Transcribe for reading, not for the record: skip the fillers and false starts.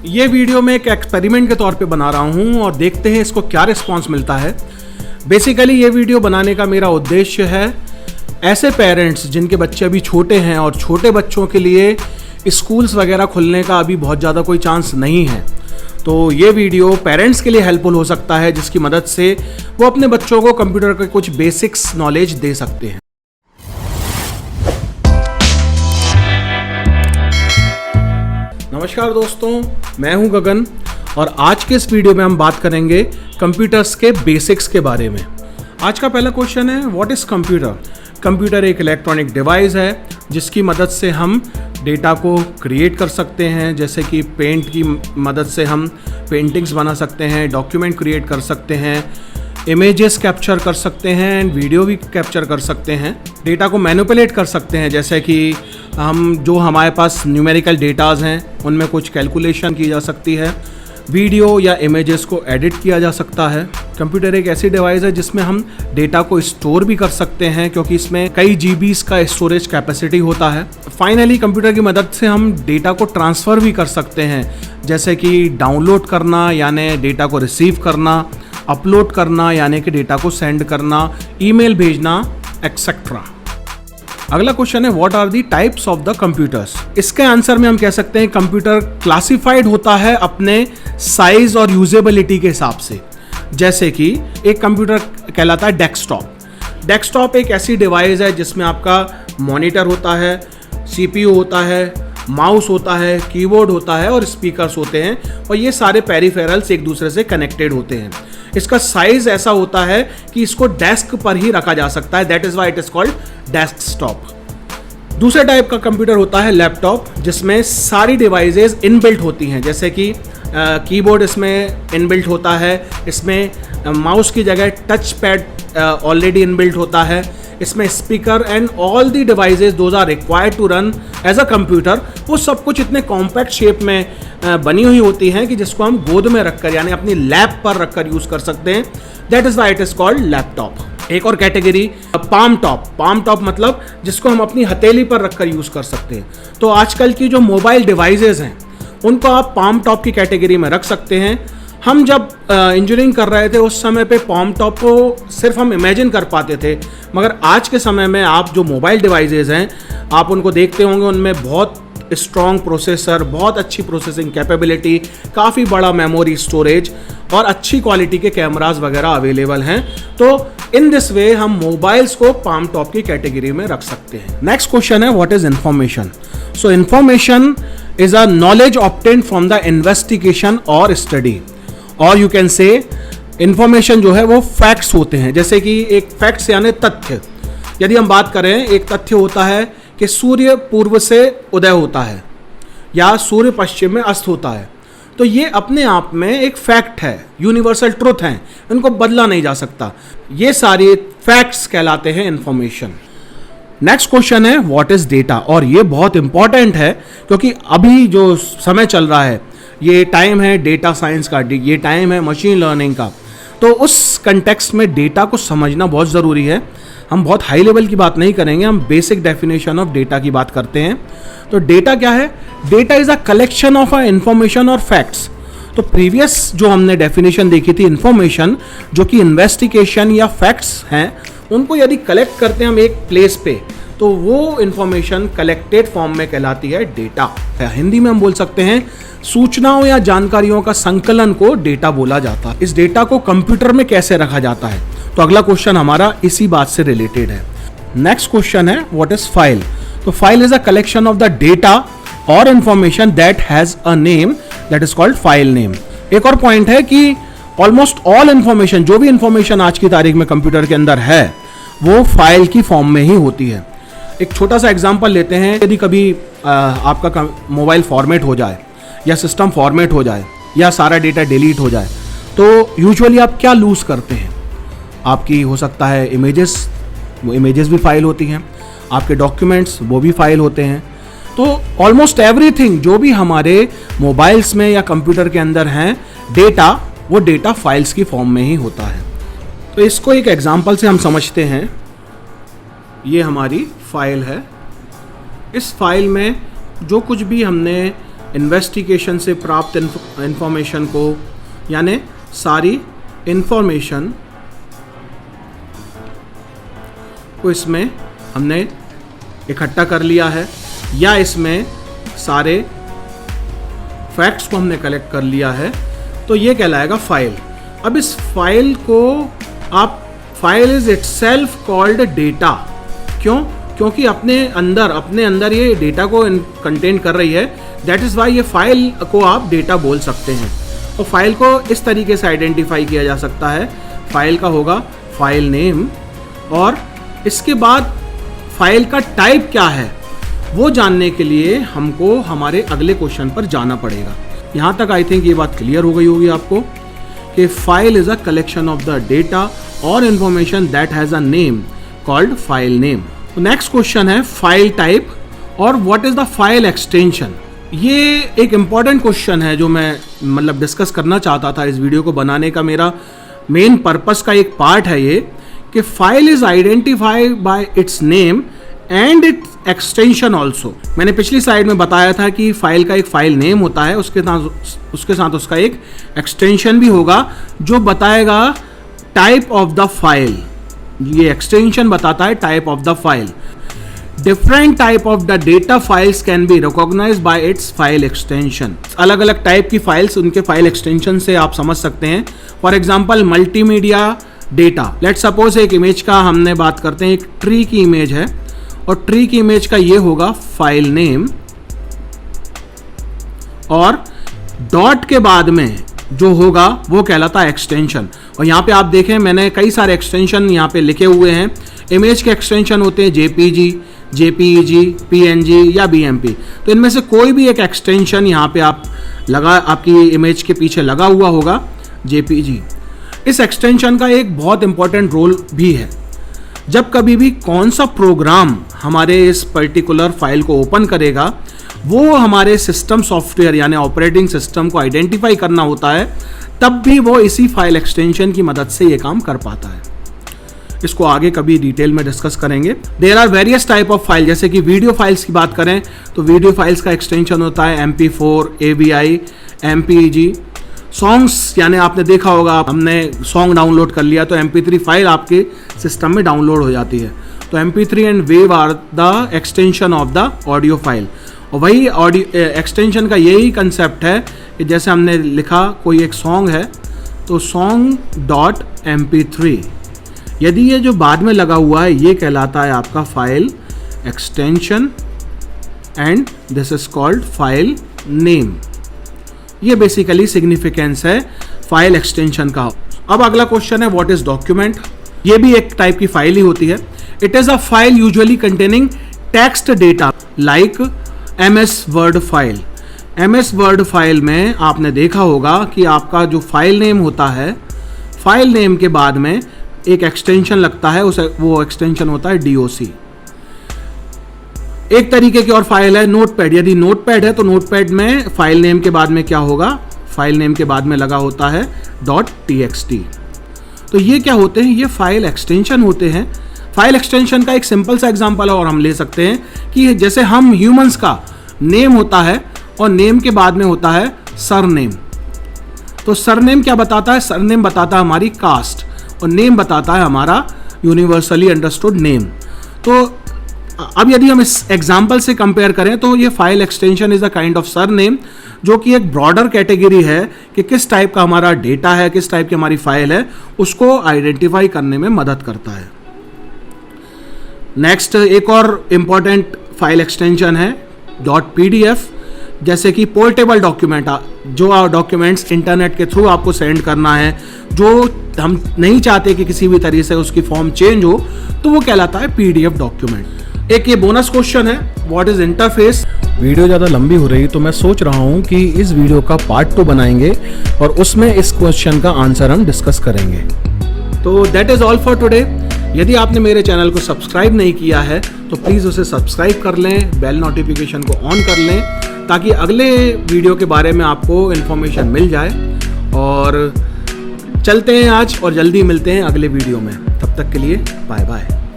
ये वीडियो मैं एक एक्सपेरिमेंट के तौर पे बना रहा हूँ और देखते हैं इसको क्या रिस्पांस मिलता है। बेसिकली ये वीडियो बनाने का मेरा उद्देश्य है ऐसे पेरेंट्स जिनके बच्चे अभी छोटे हैं और छोटे बच्चों के लिए स्कूल्स वगैरह खुलने का अभी बहुत ज़्यादा कोई चांस नहीं है, तो ये वीडियो पेरेंट्स के लिए हेल्पफुल हो सकता है, जिसकी मदद से वो अपने बच्चों को कंप्यूटर के कुछ बेसिक्स नॉलेज दे सकते हैं। नमस्कार दोस्तों, मैं हूं गगन और आज के इस वीडियो में हम बात करेंगे कंप्यूटर्स के बेसिक्स के बारे में। आज का पहला क्वेश्चन है, व्हाट इज़ कंप्यूटर? कंप्यूटर एक इलेक्ट्रॉनिक डिवाइस है जिसकी मदद से हम डेटा को क्रिएट कर सकते हैं, जैसे कि पेंट की मदद से हम पेंटिंग्स बना सकते हैं, डॉक्यूमेंट क्रिएट कर सकते हैं, इमेजेस कैप्चर कर सकते हैं एंड वीडियो भी कैप्चर कर सकते हैं, डेटा को मैनिपुलेट कर सकते हैं, जैसे कि हम जो हमारे पास न्यूमेरिकल डेटाज हैं उनमें कुछ कैलकुलेशन की जा सकती है, वीडियो या इमेजेस को एडिट किया जा सकता है। कंप्यूटर एक ऐसी डिवाइस है जिसमें हम डेटा को स्टोर भी कर सकते हैं, क्योंकि इसमें कई जीबीज़ का स्टोरेज कैपेसिटी होता है। फाइनली कंप्यूटर की मदद से हम डेटा को ट्रांसफ़र भी कर सकते हैं, जैसे कि डाउनलोड करना यानी डेटा को रिसीव करना, अपलोड करना यानी कि डेटा को सेंड करना, ईमेल भेजना एक्सेट्रा। अगला क्वेश्चन है, what are the types of the computers? इसके आंसर में हम कह सकते हैं कंप्यूटर क्लासिफाइड होता है अपने साइज और यूजेबिलिटी के हिसाब से। जैसे कि एक कंप्यूटर कहलाता है डेस्कटॉप। डेस्कटॉप एक ऐसी डिवाइस है जिसमें आपका मॉनिटर होता है, सीपीयू होता है, माउस होता है, कीबोर्ड होता है और स्पीकर्स होते हैं, और ये सारे पेरिफेरल्स एक दूसरे से कनेक्टेड होते हैं। इसका साइज ऐसा होता है कि इसको डेस्क पर ही रखा जा सकता है, that is why it is called desktop. दूसरे टाइप का कंप्यूटर होता है लैपटॉप, जिसमें सारी डिवाइसेस इनबिल्ट होती हैं, जैसे कि कीबोर्ड इसमें इनबिल्ट होता है, इसमें माउस की जगह टच पैड ऑलरेडी इनबिल्ट होता है, इसमें speaker and all the devices those are required to run as a computer. वो सब कुछ इतने कॉम्पैक्ट शेप में बनी हुई होती हैं कि जिसको हम गोद में रखकर यानी अपनी लैप पर रखकर यूज़ कर सकते हैं, that is why it is called laptop. एक और category palm top. Palm top मतलब जिसको हम अपनी हथेली पर रखकर यूज़ कर सकते हैं। तो आजकल की जो मोबाइल डिवाइसेस हैं उनको आप पाम टॉप की कैटेगरी में रख सकते हैं। हम जब इंजीनियरिंग कर रहे थे उस समय पे पाम टॉप को सिर्फ हम इमेजिन कर पाते थे, मगर आज के समय में आप जो मोबाइल डिवाइसेस हैं आप उनको देखते होंगे, उनमें बहुत स्ट्रॉन्ग प्रोसेसर, बहुत अच्छी प्रोसेसिंग कैपेबिलिटी, काफ़ी बड़ा मेमोरी स्टोरेज और अच्छी क्वालिटी के कैमरास वगैरह अवेलेबल हैं। तो इन दिस वे हम मोबाइल्स को पाम टॉप की कैटेगरी में रख सकते हैं। नेक्स्ट क्वेश्चन है, what is information? So information is a knowledge obtained from the investigation और स्टडी, और यू कैन से इंफॉर्मेशन जो है वो फैक्ट्स होते हैं। जैसे कि एक फैक्ट्स यानी तथ्य, यदि हम बात करें, एक तथ्य होता है कि सूर्य पूर्व से उदय होता है या सूर्य पश्चिम में अस्त होता है, तो ये अपने आप में एक फैक्ट है, यूनिवर्सल ट्रुथ है, इनको बदला नहीं जा सकता। ये सारे फैक्ट्स कहलाते हैं इंफॉर्मेशन। नेक्स्ट क्वेश्चन है, व्हाट इज डेटा? और ये बहुत इंपॉर्टेंट है क्योंकि अभी जो समय चल रहा है ये टाइम है डेटा साइंस का, ये टाइम है मशीन लर्निंग का, तो उस कंटेक्स्ट में डेटा को समझना बहुत ज़रूरी है। हम बहुत हाई लेवल की बात नहीं करेंगे, हम बेसिक डेफिनेशन ऑफ डेटा की बात करते हैं। तो डेटा क्या है? Data is a collection of a information और फैक्ट्स। तो प्रीवियस जो हमने डेफिनेशन देखी थी, इंफॉर्मेशन जो कि इन्वेस्टिगेशन या फैक्ट्स हैं, उनको यदि कलेक्ट करते हैं हम एक प्लेस पे, तो वो इंफॉर्मेशन कलेक्टेड फॉर्म में कहलाती है डेटा। हिंदी में हम बोल सकते हैं सूचनाओं या जानकारियों का संकलन को डेटा बोला जाता है। इस डेटा को कंप्यूटर में कैसे रखा जाता है? तो अगला क्वेश्चन हमारा इसी बात से रिलेटेड है। नेक्स्ट क्वेश्चन है, व्हाट इज फाइल? तो file is a collection of the data और information that has a name, that is called file name. एक और पॉइंट है कि ऑलमोस्ट ऑल इंफॉर्मेशन, जो भी इंफॉर्मेशन आज की तारीख में कंप्यूटर के अंदर है, वो फाइल की फॉर्म में ही होती है। एक छोटा सा एग्जांपल लेते हैं, यदि कभी आपका मोबाइल फॉर्मेट हो जाए या सिस्टम फॉर्मेट हो जाए या सारा डेटा डिलीट हो जाए, तो यूजुअली आप क्या लूज करते हैं? आपकी हो सकता है इमेजेस, वो इमेजेस भी फाइल होती हैं, आपके डॉक्यूमेंट्स वो भी फाइल होते हैं। तो ऑलमोस्ट एवरीथिंग जो भी हमारे मोबाइल्स में या कंप्यूटर के अंदर हैं डेटा, वो डेटा फाइल्स की फॉर्म में ही होता है। तो इसको एक एग्जांपल से हम समझते हैं। ये हमारी फाइल है, इस फाइल में जो कुछ भी हमने इन्वेस्टिगेशन से प्राप्त इंफॉर्मेशन को, यानी सारी इंफॉर्मेशन को इसमें हमने इकट्ठा कर लिया है, या इसमें सारे फैक्ट्स को हमने कलेक्ट कर लिया है, तो ये कहलाएगा फाइल। अब इस फाइल को आप, file is itself called data. क्यों? क्योंकि अपने अंदर ये डेटा को कंटेन कर रही है, दैट इज वाई ये फाइल को आप डेटा बोल सकते हैं। और फाइल को इस तरीके से आइडेंटिफाई किया जा सकता है, फाइल का होगा फाइल नेम, और इसके बाद फाइल का टाइप क्या है वो जानने के लिए हमको हमारे अगले क्वेश्चन पर जाना पड़ेगा। यहाँ तक आई थिंक ये बात क्लियर हो गई होगी आपको कि file is a collection of the data और information that has a name called file name. Next question है फाइल टाइप और what is the file extension. ये एक इंपॉर्टेंट क्वेश्चन है जो मैं मतलब डिस्कस करना चाहता था। इस वीडियो को बनाने का मेरा मेन पर्पस का एक पार्ट है ये कि file is identified by it's name and it's extension also. मैंने पिछली स्लाइड में बताया था कि फाइल का एक फाइल नेम होता है, उसके साथ उसका एक एक्सटेंशन भी होगा जो बताएगा टाइप ऑफ द फाइल। ये एक्सटेंशन बताता है type of the file. Different type of the data files can be recognised by its file extension. अलग अलग टाइप की फाइल्स उनके फाइल एक्सटेंशन से आप समझ सकते हैं। For example multimedia data, let's suppose एक इमेज का हमने बात करते हैं, एक ट्री की इमेज है और ट्री की इमेज का ये होगा फाइल नेम, और डॉट के बाद में जो होगा वो कहलाता है एक्सटेंशन। और यहाँ पे आप देखें मैंने कई सारे एक्सटेंशन यहाँ पे लिखे हुए हैं। इमेज के एक्सटेंशन होते हैं जेपीजी, जेपीईजी, पीएनजी या बीएमपी। तो इनमें से कोई भी एक एक्सटेंशन यहाँ पे आप आपकी इमेज के पीछे लगा हुआ होगा जेपीजी। इस एक्सटेंशन का एक बहुत इंपॉर्टेंट रोल भी है। जब कभी भी कौन सा प्रोग्राम हमारे इस पर्टिकुलर फाइल को ओपन करेगा, वो हमारे सिस्टम सॉफ्टवेयर यानी ऑपरेटिंग सिस्टम को आइडेंटिफाई करना होता है, तब भी वो इसी फाइल एक्सटेंशन की मदद से ये काम कर पाता है। इसको आगे कभी डिटेल में डिस्कस करेंगे। There are various type of file, जैसे कि वीडियो फाइल्स की बात करें तो वीडियो फाइल्स का एक्सटेंशन होता है MP4, AVI, MPEG। सॉन्ग्स यानी आपने देखा होगा, हमने सॉन्ग डाउनलोड कर लिया तो MP3 फाइल आपके सिस्टम में डाउनलोड हो जाती है। तो MP3 and wave are the extension of the audio file. और वही ऑडियो एक्सटेंशन का यही कंसेप्ट है कि जैसे हमने लिखा कोई एक सॉन्ग है तो song.mp3, यदि ये जो बाद में लगा हुआ है ये कहलाता है आपका file extension and this is called file name. ये बेसिकली सिग्निफिकेंस है फाइल एक्सटेंशन का। अब अगला क्वेश्चन है व्हाट इज डॉक्यूमेंट। ये भी एक टाइप की फाइल ही होती है। It is a file usually containing text data like MS word file. MS word file में आपने देखा होगा कि आपका जो फाइल नेम होता है, फाइल नेम के बाद में एक एक्सटेंशन लगता है, उसे वो एक्सटेंशन होता है DOC। एक तरीके की और फाइल है नोटपैड। यदि नोटपैड है तो नोटपैड में फाइल नेम के बाद में क्या होगा, फाइल नेम के बाद में लगा होता है .txt। तो ये क्या होते हैं, ये फाइल एक्सटेंशन होते हैं। फाइल एक्सटेंशन का एक सिंपल सा एग्जांपल और हम ले सकते हैं कि जैसे हम ह्यूमंस का नेम होता है और नेम के बाद में होता है सरनेम। तो सरनेम क्या बताता है, सरनेम बताता है हमारी कास्ट और नेम बताता है हमारा यूनिवर्सली अंडरस्टूड नेम। तो अब यदि हम इस एग्जाम्पल से कंपेयर करें तो ये file extension is a kind of surname, जो कि एक ब्रॉडर कैटेगरी है कि किस टाइप का हमारा डेटा है, किस टाइप की हमारी फाइल है, उसको आइडेंटिफाई करने में मदद करता है। नेक्स्ट एक और इम्पॉर्टेंट फाइल एक्सटेंशन है .pdf, जैसे कि पोर्टेबल डॉक्यूमेंट, जो डॉक्यूमेंट्स इंटरनेट के थ्रू आपको सेंड करना है, जो हम नहीं चाहते कि किसी भी तरीके से उसकी फॉर्म चेंज हो, तो वो कहलाता है PDF डॉक्यूमेंट। एक ये बोनस क्वेश्चन है व्हाट इज इंटरफेस। वीडियो ज़्यादा लंबी हो रही तो मैं सोच रहा हूँ कि इस वीडियो का पार्ट 2 बनाएंगे और उसमें इस क्वेश्चन का आंसर हम डिस्कस करेंगे। तो that is all for today. यदि आपने मेरे चैनल को सब्सक्राइब नहीं किया है तो प्लीज़ उसे सब्सक्राइब कर लें, बेल नोटिफिकेशन को ऑन कर लें, ताकि अगले वीडियो के बारे में आपको इन्फॉर्मेशन मिल जाए। और चलते हैं आज और जल्दी मिलते हैं अगले वीडियो में। तब तक के लिए बाय बाय।